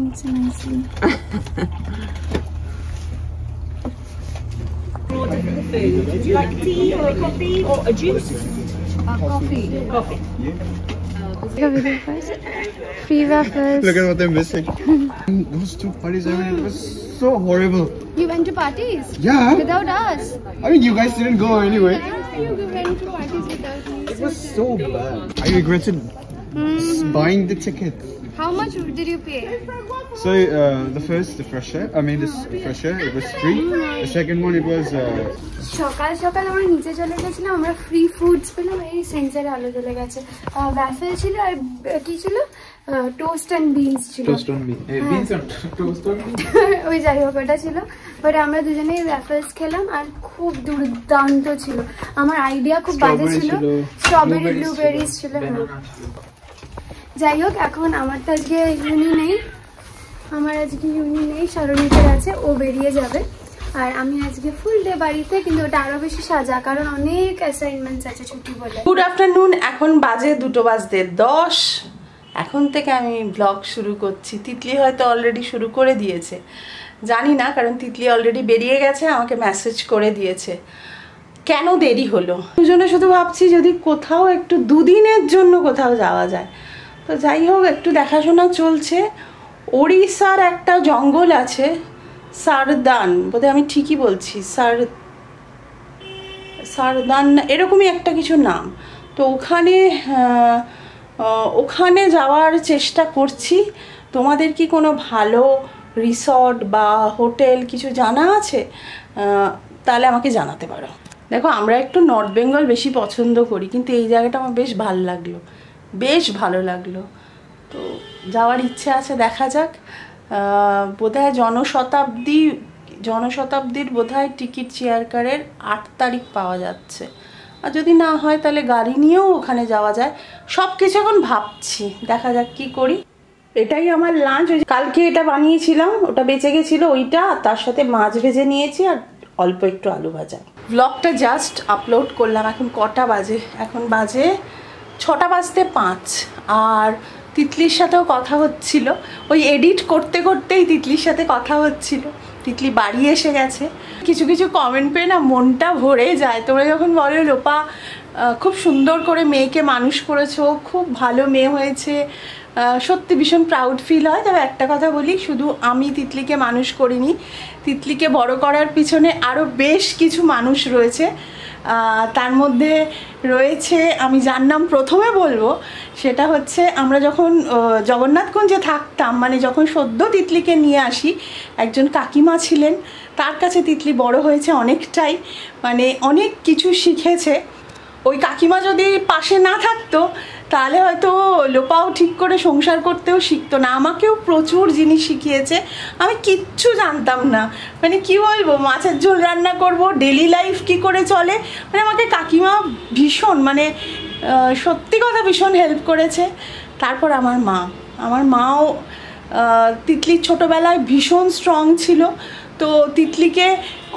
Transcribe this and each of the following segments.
stuffing so nicely. Would you like tea or a coffee or a juice? Coffee. Coffee. Go with it first. Free waffles. Look at what they're missing. Those two parties, I mean, it was so horrible. You went to parties? Yeah. Without us? I mean, you guys didn't go anyway. You went to parties without me. It was so bad. I regretted buying the ticket. How much did you pay? So the fresher, it was free. The second one, it was. সকাল সকাল আমরা নিচে চলে গেছিলাম, আমরা free foods পেলাম। এই সেন্সারে আলো জ্বলে গেছে। ওয়াফেল ছিল আর কি ছিল, টোস্ট এন্ড বিনস ছিল। ওই যাই হোক ওটা ছিল। বাট আমরা দুজনেই ওয়াফেলস খেলাম আর খুব দুর্দান্ত ছিল। আমার আইডিয়া খুব বাজে ছিল, স্ট্রবেরি ব্লুবেরিজ ছিল। যাই হোক এখন আমার তো আজকে ইউনি নেই, সরণিতের আছে, ও বেরিয়ে যাবে। আর আমি আজকে ফুল ডে বাড়িতে, কিন্তু ওটা আরো বেশি সাজা কারণ অনেক অ্যাসাইনমেন্টস আছে ছুটি বলে। গুড আফটারনুন, এখন বাজে 2:10। এখন থেকে আমি ব্লগ শুরু করছি। তিতলি হয়তো অলরেডি শুরু করে দিয়েছে, জানি না, কারণ তিতলি অলরেডি বেরিয়ে গেছে, আমাকে মেসেজ করে দিয়েছে। কেন দেরি হলো দুজনে শুধু ভাবছি যদি কোথাও একটু দুদিনের জন্য কোথাও যাওয়া যায়। তো যাই হোক একটু দেখাশোনা চলছে। ওড়িশার একটা জঙ্গল আছে, সারদান, বোধহয় আমি ঠিকই বলছি, সারদান এরকমই একটা কিছু নাম। তো ওখানে যাওয়ার চেষ্টা করছি। তোমাদের কি কোনো ভালো রিসর্ট বা হোটেল কিছু জানা আছে? তাহলে আমাকে জানাতে পারো। দেখো আমরা একটু নর্থ বেঙ্গল বেশি পছন্দ করি, কিন্তু এই জায়গাটা আমার বেশ ভালো লাগলো। তো যাওয়ার ইচ্ছে আছে, দেখা যাক। বোধহয় জনশতাব্দীর বোধহয় টিকিট চেয়ার কারের 8 তারিখ পাওয়া যাচ্ছে। আর যদি না হয় তাহলে গাড়ি নিয়েও ওখানে যাওয়া যায়। সব কিছু এখন ভাবছি, দেখা যাক কি করি। এটাই আমার লাঞ্চ। কালকে এটা বানিয়েছিলাম, ওটা বেঁচে গেছিলো, ওইটা তার সাথে মাছ ভেজে নিয়েছি আর অল্প একটু আলু ভাজা। ব্লগটা জাস্ট আপলোড করলাম। এখন কটা বাজে? এখন বাজে 6:05। আর তিতলির সাথেও কথা হচ্ছিল, ওই এডিট করতে করতেই তিতলির সাথে কথা হচ্ছিল। তিতলি বাড়ি এসে গেছে। কিছু কিছু কমেন্ট পেয়ে না মনটা ভরে যায়। তোমরা যখন বলো লোপা খুব সুন্দর করে মেয়েকে মানুষ করেছো, খুব ভালো মেয়ে হয়েছে, সত্যি ভীষণ প্রাউড ফিল হয়। তবে একটা কথা বলি, শুধু আমি তিতলিকে মানুষ করিনি, তিতলিকে বড় করার পিছনে আরও বেশ কিছু মানুষ রয়েছে। তার মধ্যে রয়েছে, আমি যার নাম প্রথমে বলবো সেটা হচ্ছে, আমরা যখন জগন্নাথগঞ্জে থাকতাম, মানে যখন সদ্য তিতলিকে নিয়ে আসি, একজন কাকিমা ছিলেন। তার কাছে তিতলি বড় হয়েছে অনেকটাই, মানে অনেক কিছু শিখেছে। ওই কাকিমা যদি পাশে না থাকতো তাহলে হয়তো লোপাও ঠিক করে সংসার করতেও শিখতো না। আমাকেও প্রচুর জিনিস শিখিয়েছে, আমি কিচ্ছু জানতাম না। মানে কি বলবো, মাছের ঝোল রান্না করব, ডেলি লাইফ কি করে চলে, মানে আমাকে কাকিমা ভীষণ, মানে সত্যি কথা ভীষণ হেল্প করেছে। তারপর আমার মাও তিতলির ছোটোবেলায় ভীষণ স্ট্রং ছিল। তো তিতলিকে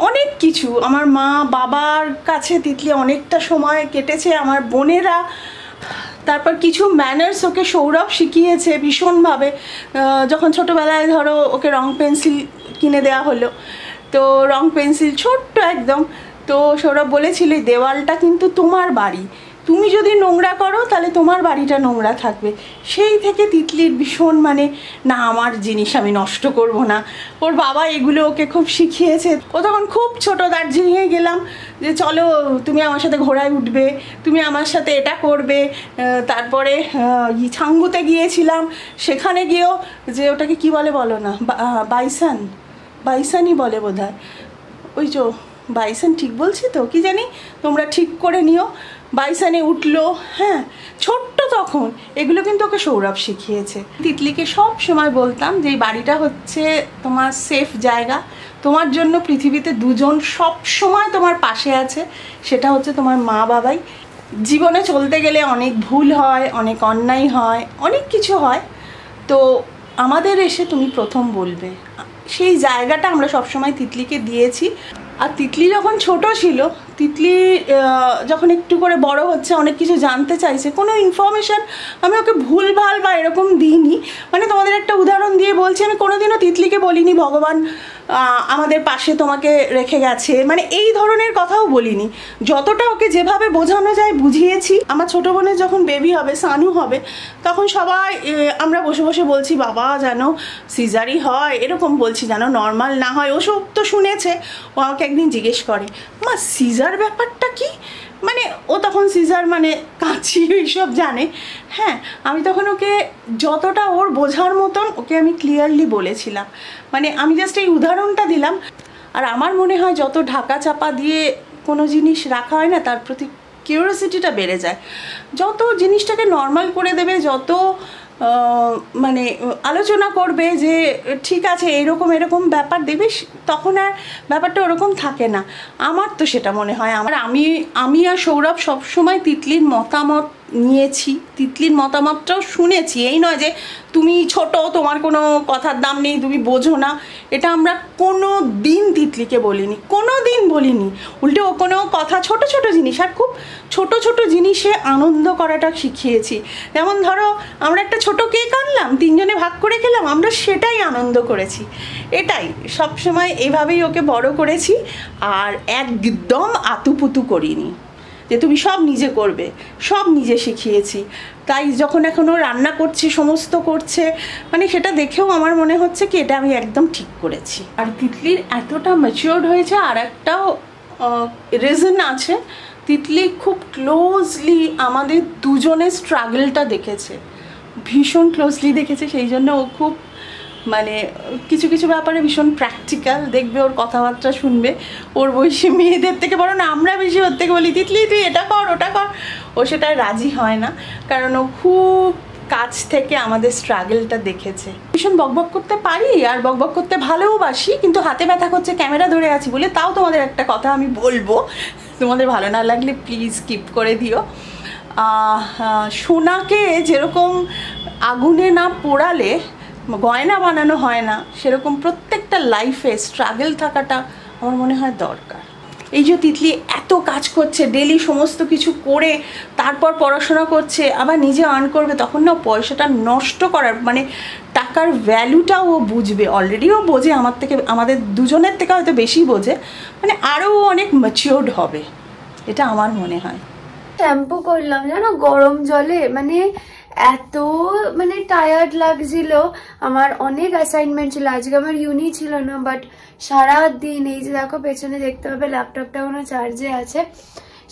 অনেক কিছু, আমার মা বাবার কাছে তিতলি অনেকটা সময় কেটেছে, আমার বোনেরা। তারপর কিছু ম্যানার্স ওকে সৌরভ শিখিয়েছে ভীষণভাবে। যখন ছোটোবেলায় ধরো ওকে রং পেন্সিল কিনে দেওয়া হলো, তো রং পেন্সিল ছোট্ট একদম, তো সৌরভ বলেছিল এই দেওয়ালটা কিন্তু তোমার বাড়ি, তুমি যদি নোংরা করো তাহলে তোমার বাড়িটা নোংরা থাকবে। সেই থেকে তিতলির ভীষণ, মানে না আমার জিনিস আমি নষ্ট করব না। ওর বাবা এগুলো ওকে খুব শিখিয়েছে। ও তখন খুব ছোটো, দার্জিলিংয়ে গেলাম যে চলো তুমি আমার সাথে ঘোড়ায় উঠবে, তুমি আমার সাথে এটা করবে। তারপরে ছাঙ্গুতে গিয়েছিলাম, সেখানে গিয়েও যে ওটাকে কি বলে বলো না, বাইসানই বলে বোধহয়, ওই যে বাইসান ঠিক বলছি তো, কি জানি, তোমরা ঠিক করে নিও। বাইসানে উঠলো, হ্যাঁ ছোট্ট তখন, এগুলো কিন্তু ওকে সৌরভ শিখিয়েছে। তিতলিকে সব সময় বলতাম যে এই বাড়িটা হচ্ছে তোমার সেফ জায়গা, তোমার জন্য পৃথিবীতে দুজন সব সময় তোমার পাশে আছে, সেটা হচ্ছে তোমার মা বাবাই। জীবনে চলতে গেলে অনেক ভুল হয়, অনেক অন্যায় হয়, অনেক কিছু হয়, তো আমাদের এসে তুমি প্রথম বলবে, সেই জায়গাটা আমরা সবসময় তিতলিকে দিয়েছি। আর তিতলি যখন ছোট ছিল, তিতলি যখন একটু করে বড় হচ্ছে, অনেক কিছু জানতে চাইছে, কোনো ইনফরমেশান আমি ওকে ভুলভাল বা এরকম দিইনি। মানে তোমাদের একটা উদাহরণ দিয়ে বলছি, আমি কোনোদিনও তিতলিকে বলিনি ভগবান আমাদের পাশে তোমাকে রেখে গেছে, মানে এই ধরনের কথাও বলিনি। যতটা ওকে যেভাবে বোঝানো যায় বুঝিয়েছি। আমার ছোটো বোনের যখন বেবি হবে, সানু হবে, তখন সবাই আমরা বসে বসে বলছি বাবা যেন সিজারই হয়, এরকম বলছি, যেন নর্মাল না হয়। ওসব তো শুনেছে। ও আমাকে একদিন জিজ্ঞেস করে, মা সিজার ব্যাপারটা কি? মানে ও তখন সিজার মানে কাঁচি এইসব জানে। হ্যাঁ, আমি তখন ওকে যতটা ওর বোঝার মতন ওকে আমি ক্লিয়ারলি বলেছিলাম। মানে আমি জাস্ট এই উদাহরণটা দিলাম। আর আমার মনে হয় যত ঢাকা চাপা দিয়ে কোনো জিনিস রাখা হয় না, তার প্রতি কিউরিওসিটিটা বেড়ে যায়। যত জিনিসটাকে নর্মাল করে দেবে, যত মানে আলোচনা করবে যে ঠিক আছে এরকম এরকম ব্যাপার দেখবি, তখন আর ব্যাপারটা ওরকম থাকে না। আমার তো সেটা মনে হয়। আমি আর সৌরভ সবসময় তিতলির মতামত নিয়েছি, তিতলির মতামতটাও শুনেছি। এই নয় যে তুমি ছোট, তোমার কোনো কথার দাম নেই, তুমি বোঝো না, এটা আমরা কোনো দিন তিতলিকে বলিনি, কোনো দিন বলিনি। উল্টে ও কোনো কথা, ছোট ছোট জিনিস, আর খুব ছোট ছোট জিনিসে আনন্দ করাটা শিখিয়েছি। যেমন ধরো আমরা একটা ছোট কেক আনলাম, তিনজনে ভাগ করে খেলাম, আমরা সেটাই আনন্দ করেছি। এটাই সবসময় এভাবেই ওকে বড় করেছি। আর একদম আতুপুতু করিনি যে তুমি সব নিজে করবে, সব নিজে শিখিয়েছি। তাই যখন এখনও রান্না করছি, সমস্ত করছে, মানে সেটা দেখেও আমার মনে হচ্ছে কি এটা আমি একদম ঠিক করেছি। আর তিতলির এতটা ম্যাচিওর্ড হয়েছে আর একটাও রিজন আছে, তিতলি খুব ক্লোজলি আমাদের দুজনের স্ট্রাগলটা দেখেছে, ভীষণ ক্লোজলি দেখেছে। সেই জন্য ও খুব মানে কিছু কিছু ব্যাপারে ভীষণ প্র্যাকটিক্যাল। দেখবে ওর কথাবার্তা শুনবে, ওর বয়সী মেয়েদের থেকে বরং আমরা বেশি ওর থেকে বলি তিতলি তুই এটা কর ওটা কর, ও সেটাই রাজি হয় না, কারণ ও খুব কাছ থেকে আমাদের স্ট্রাগলটা দেখেছে। ভীষণ বকবক করতে পারি আর বকবক করতে ভালোবাসি, কিন্তু হাতে ব্যথা করছে ক্যামেরা ধরে আছি বলে। তাও তোমাদের একটা কথা আমি বলবো, তোমাদের ভালো না লাগলে প্লিজ স্কিপ করে দিও। সোনাকে যেরকম আগুনে না পোড়ালে গয়না বানানো হয় না, সেরকম প্রত্যেকটা লাইফে স্ট্রাগল থাকাটা আমার মনে হয় দরকার। এই যে তিতলি এত কাজ করছে, ডেলি সমস্ত কিছু করে তারপর পড়াশোনা করছে, আবার নিজে আর্ন করবে, তখন না পয়সাটা নষ্ট করার মানে টাকার ভ্যালুটাও ও বুঝবে। অলরেডি ও বোঝে, আমার থেকে, আমাদের দুজনের থেকে হয়তো বেশি বোঝে, মানে আরও অনেক ম্যাচিওর্ড হবে, এটা আমার মনে হয়। শ্যাম্পু করলাম জানো গরম জলে, মানে এত মানে টায়ার্ড লাগছিল। আমার অনেক অ্যাসাইনমেন্ট ছিল, আজকে আমার ইউনি ছিল না, বাট সারাদিন এই যে দেখো পেছনে দেখতে হবে ল্যাপটপটা কোনো চার্জে আছে,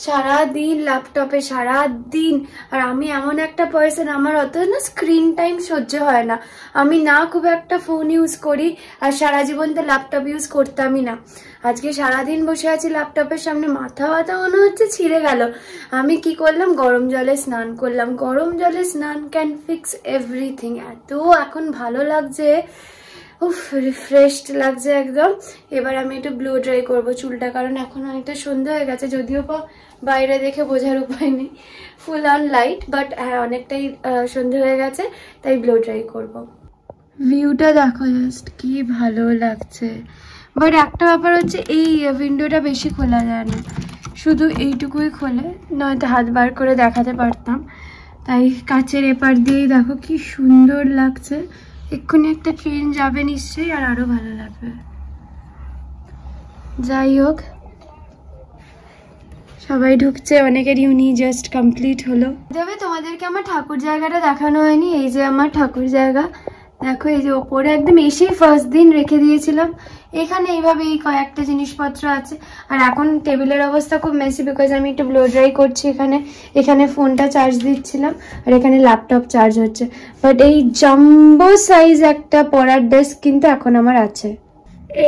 সারাদিন ল্যাপটপে সারাদিন। আর আমি এমন একটা পার্সন, আমার অত না স্ক্রিন টাইম সহ্য হয় না। আমি না খুব একটা ফোন ইউজ করি, আর সারা জীবন তো ল্যাপটপ ইউজ করতামই না। আজকে সারাদিন বসে আছি ল্যাপটপের সামনে, মাথা ব্যথা মনে হচ্ছে ছিঁড়ে গেল। আমি কি করলাম, গরম জলে স্নান করলাম। গরম জলে স্নান ক্যান ফিক্স এভরিথিং। এত এখন ভালো লাগছে, উফ রিফ্রেশড লাগছে একদম। এবার আমি একটু ব্লো ড্রাই করবো চুলটা, কারণ এখন অনেকটা সন্ধ্যা হয়ে গেছে, যদিও বা বাইরে দেখে বোঝার উপায় নেই, ফুল অন লাইট, বাট হ্যাঁ অনেকটাই সন্ধ্যা হয়ে গেছে, তাই ব্লো ড্রাই করবো। ভিউটা দেখো জাস্ট কি ভালো লাগছে। বাট একটা ব্যাপার হচ্ছে এই উইন্ডোটা বেশি খোলা যায় না, শুধু এইটুকুই খোলে, নয়তো হাত বার করে দেখাতে পারতাম। তাই কাচের এপার দিয়েই দেখো কি সুন্দর লাগছে। এক্ষুনি একটা ট্রেন যাবে নিশ্চয়ই, আর আরো ভালো লাগবে। যাই হোক, সবাই ঢুকছে, অনেকের ইউনি জাস্ট কমপ্লিট হলো। তবে তোমাদেরকে আমার ঠাকুর জায়গাটা দেখানো হয়নি। এই যে আমার ঠাকুর জায়গা দেখো, এই যে ওপরে একদম এসেই ফার্স্ট দিন রেখে দিয়েছিলাম। এখানে এইভাবে এই কয়েকটা জিনিসপত্র আছে। আর এখন টেবিলের অবস্থা খুব মেসি, বিকজ আমি একটু ব্লো ড্রাই করছি। এখানে ফোনটা চার্জ দিচ্ছিলাম, আর এখানে ল্যাপটপ চার্জ হচ্ছে। বাট এই জাম্বো সাইজ একটা পড়ার ডেস্ক কিন্তু এখন আমার আছে।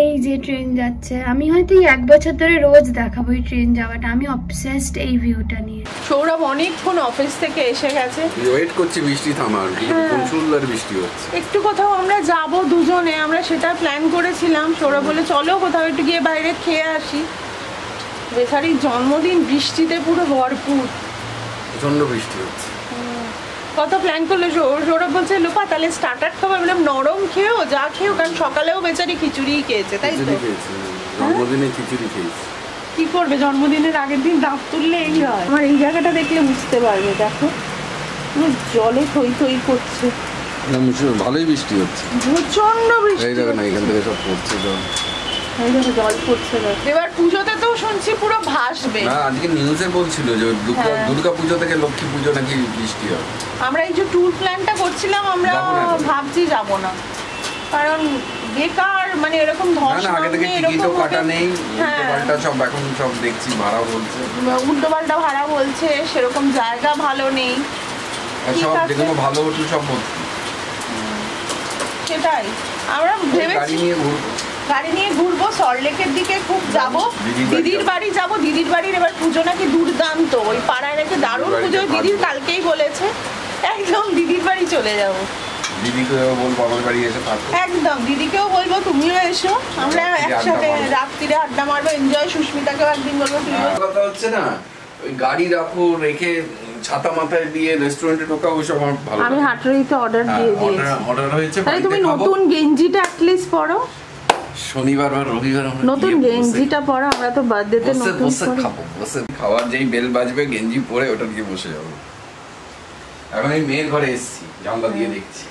এই যে ট্রেন যাচ্ছে, আমি হয়তো এই 1 বছর ধরে রোজ দেখাবো এই ট্রেন যাওয়াটা। আমি অবসেসড এই ভিউটা নিয়ে। সৌরভ অনেকক্ষণ অফিস থেকে এসে গেছে, ওয়েট করছি বৃষ্টি থামার, প্রচুর বৃষ্টি হচ্ছে। একটু কোথাও আমরা যাব দুজনে, আমরা সেটা প্ল্যান করেছিলাম। সৌরভ বলে চলো কোথাও একটু গিয়ে বাইরে খেয়ে আসি। বেচারির জন্মদিন বৃষ্টিতে পুরো ভরপুর, প্রচন্ড বৃষ্টি হচ্ছে। কত প্ল্যান করলো, সৌরভ বলছে লোপা তাহলে স্টার্টার খাবার, বললাম নরম খেয়েও যা খেয়েও, কারণ সকালেও বেচারি খিচুড়ি খেয়েছে, তাই তো। জন্মদিনে খিচুড়ি খেয়েছি। কি করবে, জন্মদিনের আগের দিন দাঁত তুললে এই হয়। আমার এই জায়গাটা দেখলে বুঝতে পারবে, দেখো পুরো জলে থই থই করছে। ভালোই বৃষ্টি হচ্ছে, প্রচন্ড বৃষ্টি। এই দেখো না, এখান থেকে সব পড়ছে জল। এই দেখো জল পড়ছে। এবার পুজোতে তো শুনছি পুরো ভাসবে। না, আজকে নিউজে বলছিল যে দুর্গা পুজো থেকে লক্ষ্মী পুজো নাকি বৃষ্টি হবে। আমরা এই যে ট্যুর প্ল্যানটা করছিলাম, আমরা ভাবছি যাব না, কারণ বেকার, মানে এরকম ধস আগে থেকে টিকিটও কাটা নেই, উল্টোপাল্টা সব এখন সব দেখছি ভাড়া বলছে, উল্টোপাল্টা ভাড়া বলছে, সেরকম জায়গা ভালো নেই, সব যেগুলো ভালো হোটেল সব বলছে। সেটাই আমরা ভেবেছি গাড়ি নিয়ে ঘুরবো, সল্টলেকের দিকে খুব যাব, দিদির বাড়ি যাব। দিদির বাড়ির এবার পুজো নাকি দুর্দান্ত, ওই পাড়ায় নাকি দারুণ পুজো, দিদির কালকেই বলেছে, একদম দিদির বাড়ি চলে যাব। দিদিকেও বলবো আমার বাড়ি এসে থাকো, একদম দিদিকেও বলবো তুমিও এসো, আমরা একসাথে রাত্রিরে আড্ডা মারবো, এনজয়। সুস্মিতাকেও একদিন বলবো, তুমিও। কথা হচ্ছে না, ওই গাড়ি রাখো, রেখে ছাতা মাথায় দিয়ে রেস্টুরেন্টে ঢোকা, ওইসব আমার ভালো। আমি হাটরিতে অর্ডার দিয়ে দিয়েছি, অর্ডার হয়েছে। তাহলে তুমি নতুন গেঞ্জিটা অ্যাটলিস্ট পরো, শনিবার বা রবিবার নতুন গেঞ্জিটা পরো। আমরা তো বার্থডেতে নতুন খাবো, বসে খাওয়ার যেই বেল বাজবে গেঞ্জি পরে ওটা দিয়ে বসে যাবো। এখন এই মেয়ের ঘরে এসেছি, জানলা দিয়ে দেখছি।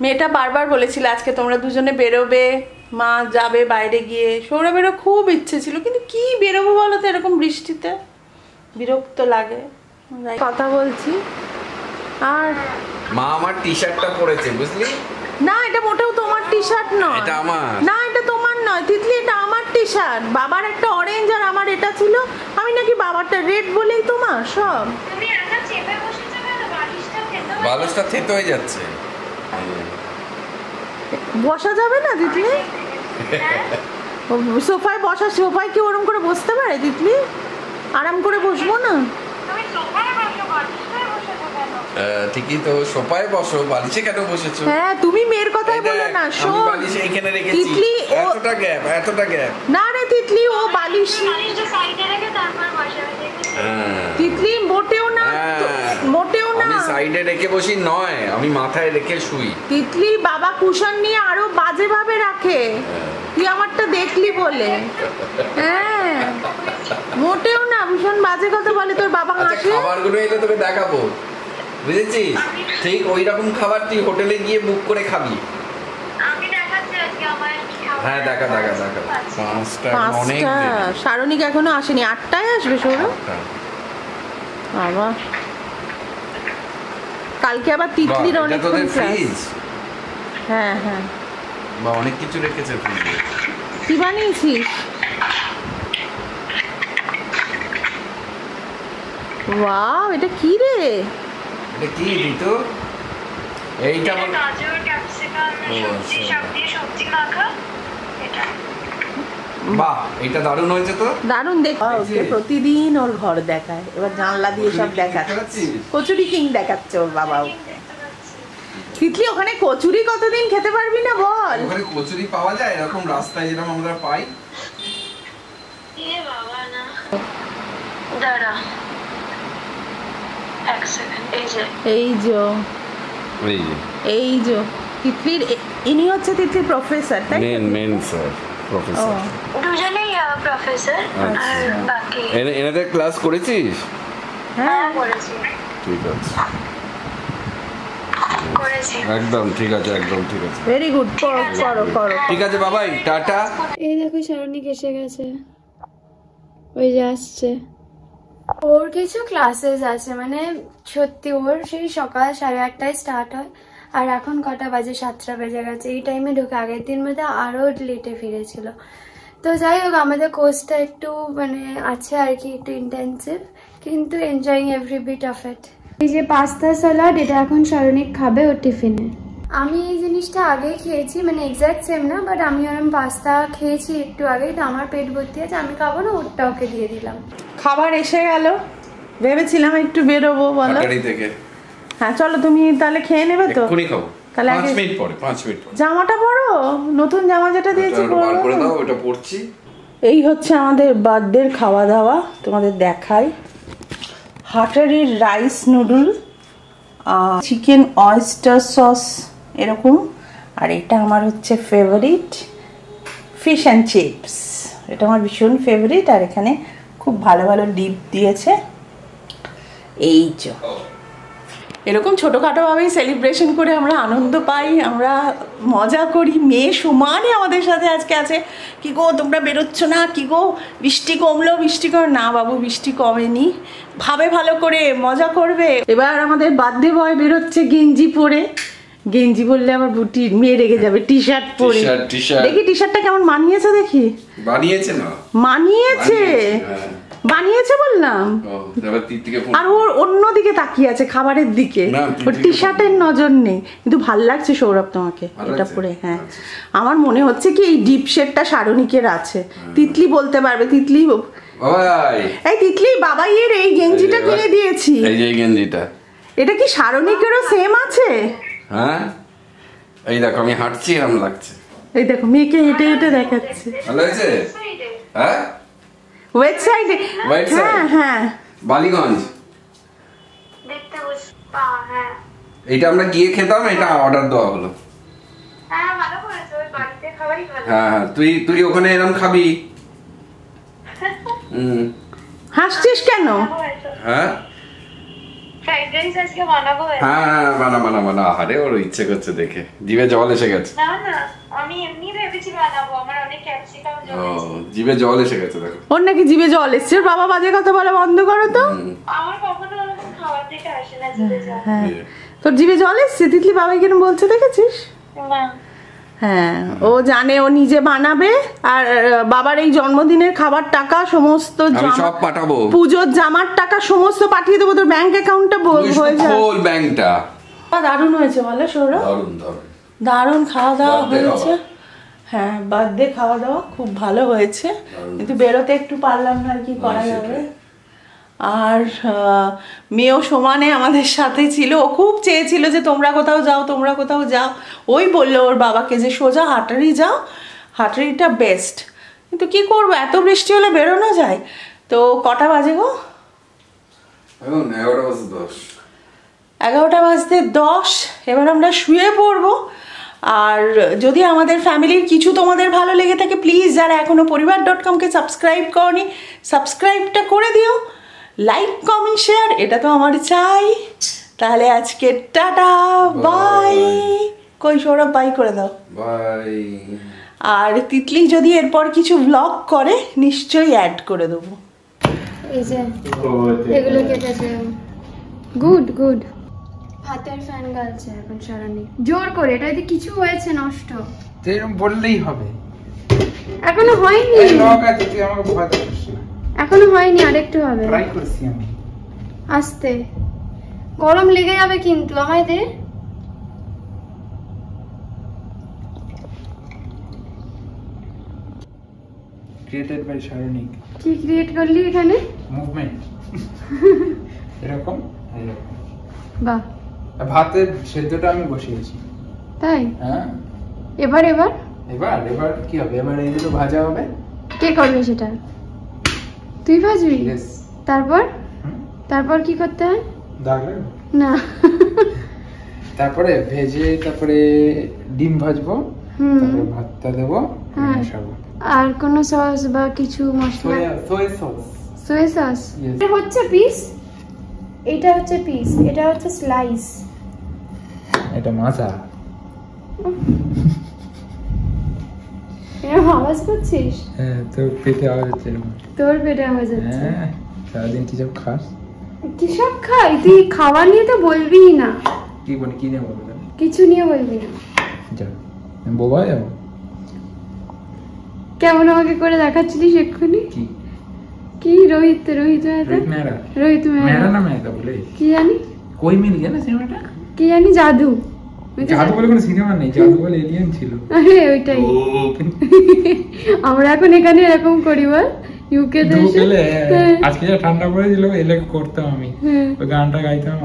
মেয়েটা বারবার বলেছিল আজকে তোমরা দুজনে বেরোবে, মা যাবে বাইরে গিয়ে। সৌরভেরও খুব ইচ্ছে ছিল, কিন্তু কি বেরোবো বলো তো এরকম বৃষ্টিতে, বিরক্ত লাগে। কথা বলছি, আর মা আমার টি শার্টটা পরেছে, বুঝলি? না, এটা মোটেও তোমার টি শার্ট নয়, এটা আমার। না, এটা তোমার নয় তিতলি, এটা আমার টি শার্ট। বাবার একটা অরেঞ্জ আর আমার এটা ছিল। আমি নাকি বাবারটা রেড বলেই তোমার সব। তুমি একা চেপে বসেছো কেন? বালিশটা থেতো হয়ে যাচ্ছে। বসা যাবে না তিতলি? সোফায় বসা, সোফায় কি ওরম করে বসতে পারে তিতলি? আরাম করে বসবো না? ঠিকই তো, সোফায় বসো, বালিশে কেন বসেছো? হ্যাঁ, তুমি মেয়ের কথাই বলো না। আমি বালিশে এখানে রেখেছি, তিতলি এতটা গ্যাপ। না রে তিতলি, ও বালিশ সাইডে রেখে তারপর বসাবে। তিতলি মোটেও না, মোটেও না। আমি সাইডে রেখে বসি নয়, আমি মাথায় রেখে শুই। তিতলি বাবা কুশন নিয়ে আরো বাজে ভাবে রাখে, তুই আমারটা দেখলি বলে। হ্যাঁ, মোটেও না, ভীষণ বাজে কথা বলে তোর বাবা। হাসে। খাবারগুলো এলে তোকে দেখাবো, বুঝেছিস? ঠিক ওই রকম খাবার তুই হোটেলে গিয়ে বুক করে খাবি। আমি দেখাচ্ছি আজকে আমার কি খাবার। হ্যাঁ, দেখা। 5টা, অনেক দেরি। সারণিক এখনো আসেনি, 8টায় আসবে সৌরভ। বাবা, কালকে আবার তিতলির অনেক ফ্রিজ। হ্যাঁ, বা অনেক কিছু রেখেছে ফ্রিজে। কি বানিয়েছিস? ওয়াও, এটা কি রে? এটা কি দিত? এইটা গাজর, ক্যাপসিকাম, সবজি সব দিয়ে সবজি মাখা। এটা বাহ, এটা দারুণ হয়েছে তো। দারুণ দেখতে। প্রতিদিন ওর ঘর দেখায়, এবার জানলা দিয়ে সব দেখাচ্ছে। কচুরি কিং দেখাচ্ছে ওর বাবা ওকে। তিতলি, ওখানে কচুরি কতদিন খেতে পারবি না বল? ওখানে কচুরি পাওয়া যায় এরকম রাস্তায় যেরকম আমরা পাই? এ বাবা না, দাঁড়া এক সেকেন্ড। এই যে তিতলির, ইনি হচ্ছে তিতলির প্রফেসর, তাই? মেন স্যার, প্রফেসর। দুজনেই প্রফেসর। আর বাকি এনাদের ক্লাস করেছিস? হ্যাঁ, করেছি। ঠিক আছে, করেছি। একদম ঠিক আছে। ভেরি গুড, করো। ঠিক আছে বাবাই, টাটা। এই দেখো সারণিক এসে গেছে, ওই যে আসছে। ওর কিছু ক্লাসেস আছে, মানে সত্যি ওর সেই সকাল 8:30টায় স্টার্ট হয়, আর এখন কটা বাজে? 7টা বেজে গেছে। এই টাইমে ঢুকে, আগের দিন মধ্যে আরও লেটে ফিরেছিল। তো যাই হোক, আমাদের কোর্সটা একটু মানে আছে আর কি, একটু ইন্টেন্সিভ, কিন্তু enjoying every bit of it. এই যে পাস্তা স্যালাড, এটা এখন সারণিক খাবে ওর টিফিনে। আমি এই জিনিসটা আগেই খেয়েছি, মানে এক্স্যাক্ট সেম না, বাট আমি ওরকম পাস্তা খেয়েছি একটু আগেই, তো আমার পেট ভর্তি আছে, আমি খাবো না, ওরটা ওকে দিয়ে দিলাম। খাবার এসে গেল, ভেবেছিলাম একটু বেরোবো, বলো? হ্যাঁ, চলো তুমি তাহলে খেয়ে নেবে তো? এক্ষুনি খাবো, তাহলে 5 মিনিট পরে। জামাটা পরো, নতুন জামা যেটা দিয়েছি বার করে দাও, ওটা পরছি। এই হচ্ছে আমাদের বার্থডের খাওয়া দাওয়া, তোমাদের দেখাই। হাটারির rice noodle, chicken oyster sauce এরকম, আর এটা আমার হচ্ছে ফেভারিট ফিশ অ্যান্ড চিপস। এটা আমার ভীষণ ফেভারিট। আর এখানে খুব ভালো ভালো ডিপ দিয়েছে। এই যে এরকম ছোটোখাটোভাবেই সেলিব্রেশন করে আমরা আনন্দ পাই, আমরা মজা করি। মেয়ে সমানে আমাদের সাথে আজকে আছে। কি গো তোমরা বেরোচ্ছ না? কি গো বৃষ্টি কমলো? বৃষ্টি না বাবু, বৃষ্টি কমেনি। ভাবে ভালো করে মজা করবে। এবার আমাদের বার্থডে বয় বেরোচ্ছে গেঞ্জি পরে। গেঞ্জি বললে আমার বুটির মেয়ে রেগে যাবে। টি শার্ট পরে দেখি টি শার্টটা কেমন মানিয়েছে। দেখি বানিয়েছে না মানিয়েছে, বানিয়েছে বললাম। আর ওর অন্যদিকে তাকিয়ে আছে খাবারের দিকে, ওর টি শার্টের নজর নেই। কিন্তু ভাল লাগছে সৌরভ তোমাকে এটা পরে। হ্যাঁ আমার মনে হচ্ছে কি এই ডিপ শেডটা সারণিকের আছে। তিতলি বলতে পারবে। তিতলি এই তিতলি বাবাইয়ের এই গেঞ্জিটা কিনে দিয়েছি। এই যে গেঞ্জিটা এটা কি সারণিকেরও সেম আছে? হ্যাঁ এই দেখো আমি হাঁটছি এরকম লাগছে। এই দেখো মেয়েকে হেঁটে হেঁটে দেখাচ্ছে। ভালো হয়েছে? হ্যাঁ ওয়েবসাইটে। হ্যাঁ হ্যাঁ বালিগঞ্জ। এইটা আমরা গিয়ে খেতাম, এটা অর্ডার দেওয়া হলো। হ্যাঁ তুই ওখানে এরকম খাবি। হাসছিস কেন? হ্যাঁ হ্যাঁ বানা আরে ওর ইচ্ছে করছে দেখে জিভে জল এসে গেছে। জিভে জল এসে গেছে দেখো। ওর নাকি জিভে জল এসছে। ওর বাবা বাজে কথা বলা বন্ধ করো তো। হ্যাঁ তোর জিভে জল এসছে? তিতলি বাবাই কেন বলছে দেখেছিস? হ্যাঁ ও জানে ও নিজে বানাবে। আর বাবার এই জন্মদিনের খাবার টাকা সমস্ত সব পাঠাবো, পুজোর জামার টাকা সমস্ত পাঠিয়ে দেবো তোর ব্যাংক অ্যাকাউন্টটা হয়ে যাবে। ব্যাংকটা দারুণ হয়েছে বলো সৌরভ? দারুণ খাওয়া দাওয়া হয়েছে। হ্যাঁ বার্থডে খাওয়া দাওয়া খুব ভালো হয়েছে, কিন্তু বেরোতে একটু পারলাম না, আর কি করা যাবে। আর মেয়েও সমানে আমাদের সাথে ছিল। ও খুব চেয়েছিল যে তোমরা কোথাও যাও, তোমরা কোথাও যাও। ওই বললো ওর বাবাকে যে সোজা হাটারি যাও, হাটারিটা বেস্ট। কিন্তু কি করবো, এত বৃষ্টি হলে বেরোনো যায়? তো কটা বাজে গো? 11টা বাজতে 10। এবার আমরা শুয়ে পড়বো। আর যদি আমাদের ফ্যামিলির কিছু তোমাদের ভালো লেগে থাকে, প্লিজ যারা এখনো পরিবার.com-কে সাবস্ক্রাইব করনি, সাবস্ক্রাইবটা করে দিও। লাইক কমেন্ট শেয়ার এটা তো আমার চাই। তাহলে আজকে টাটা বাই। কই সৌরভ বাই করে দাও। বাই। আর তিতলি যদি এরপর কিছু ব্লগ করে নিশ্চয়ই অ্যাড করে দেবো। এই যে এগুলো কেটেছে। Good good. হাতের ফ্যান গালছে এখন সারানি জোর করে। এটাতে কিছু হয়েছে নষ্ট? এরকম বললেই হবে। এখনো হয়নি। তুই আমাকে ভয় দেখাচ্ছিস না। এখনো হয়নি, আরেকটু হবে। ট্রাই করছি আমি। আস্তে, গরম লেগে যাবে কিন্তু। আমায় দে। Created by শারনিক। কি ক্রিয়েট করলি এখানে? মুভমেন্ট। এরকম এরকম। বাহ। ভাতের সেদ্ধটা আমি বসিয়েছি। তাই? হ্যাঁ। এবার এবার এবার এবার কি হবে? এবার এইগুলো ভাজা হবে। কে করবে সেটা? তুই ভাজবি? ইয়েস। তারপর তারপর কি করতে হয়? দাগলে না। তারপরে ভেজে তারপরে ডিম ভাজবো, তারপরে ভাতটা দেবো, মেশাবো। আর কোন সস বা কিছু মশলা? সোয়া সস। সোয়া সস। এটা হচ্ছে পিস, এটা হচ্ছে পিস, এটা হচ্ছে স্লাইস। এটা মাজা। এরকম আওয়াজ করছিস? হ্যাঁ, তোর পেটে আওয়াজ হচ্ছে এরকম। তোর পেটে আওয়াজ হচ্ছে? হ্যাঁ, সারাদিন কি সব খাস? কি সব খাই? তুই খাওয়া নিয়ে তো বলবিই না। কি বলি, কি নিয়ে বলবি? কিছু নিয়ে বলবি না। যা, আমি বোবা যাবো। কেমন আমাকে করে দেখাচ্ছিলিস এক্ষুনি? কি কি? রোহিত রোহিত মেহরা। রোহিত মেহরা না মেহরা বলে কি জানি, কই মিল গিয়া না সিনেমাটা? কি জানি, জাদু। জাদু বলে কোনো সিনেমা নেই, জাদু বলে এলিয়েন ছিল। আরে ওইটাই। আমরা এখন এখানে এরকম করি বল, ইউকে তে আজকে যা ঠান্ডা পড়েছিল এলে করতাম আমি, ওই গানটা গাইতাম।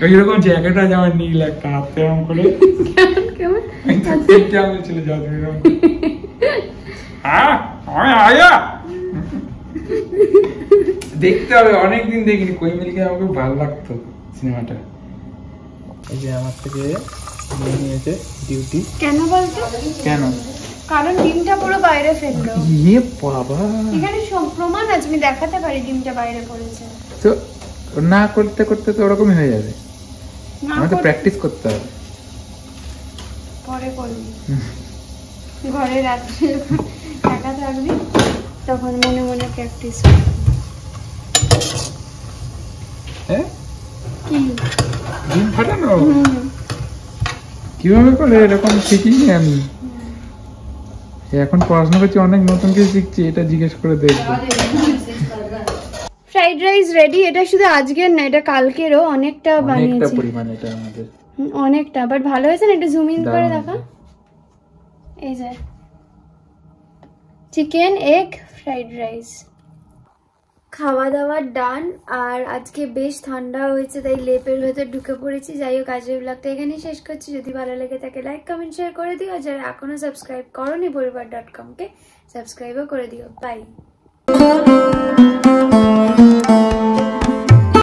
ওইরকম জ্যাকেটটা যেমন নীল একটা হাতে এরকম করে কেমন ছিল জাদু এরকম। দেখতে হবে, অনেকদিন দেখিনি কই মিলকে, আমাকে ভালো লাগতো সিনেমাটা। এই যে আমার থেকে নিয়ে নিয়েছে ডিউটি। কেন বলতো? কেন কারণ ডিমটা পুরো বাইরে ফেললো। ইয়ে বাবা, এখানে সব প্রমাণ আছে, আমি দেখাতে পারি ডিমটা বাইরে পড়েছে। তো না করতে করতে তো ওরকমই হয়ে যাবে, না আমাদের প্র্যাকটিস করতে হবে। পরে করবি, ঘরে রাত্রে যখন একা থাকবি তখন মনে মনে প্র্যাকটিস করবি। হ্যাঁ, কি ডিম ফাটানো কিভাবে করে এরকম শিখিনি আমি, এখন পড়াশোনা করছি, অনেক নতুন কিছু শিখছি, এটা জিজ্ঞেস করে দেখবো। Fried rice ready. এটা শুধু আজকের না, এটা কালকেরও অনেকটা অনেকটা বানিয়েছি, পরিমাণ এটা আমাদের। অনেকটা। বাট ভালো হয়েছে না? এটা জুম ইন করে দেখা। এই যে চিকেন এগ ফ্রাইড রাইস। খাওয়া দাওয়া ডান। আর আজকে বেশ ঠান্ডা হয়েছে, তাই লেপের ভেতর ঢুকে পড়েছি। যাই হোক, আজকের ব্লগটা এখানেই শেষ করছি। যদি ভালো লাগে তাকে লাইক কমেন্ট শেয়ার করে দিও, আর যারা এখনো সাবস্ক্রাইব করোনি পরিবার.com কে সাবস্ক্রাইবও করে দিও। বাই।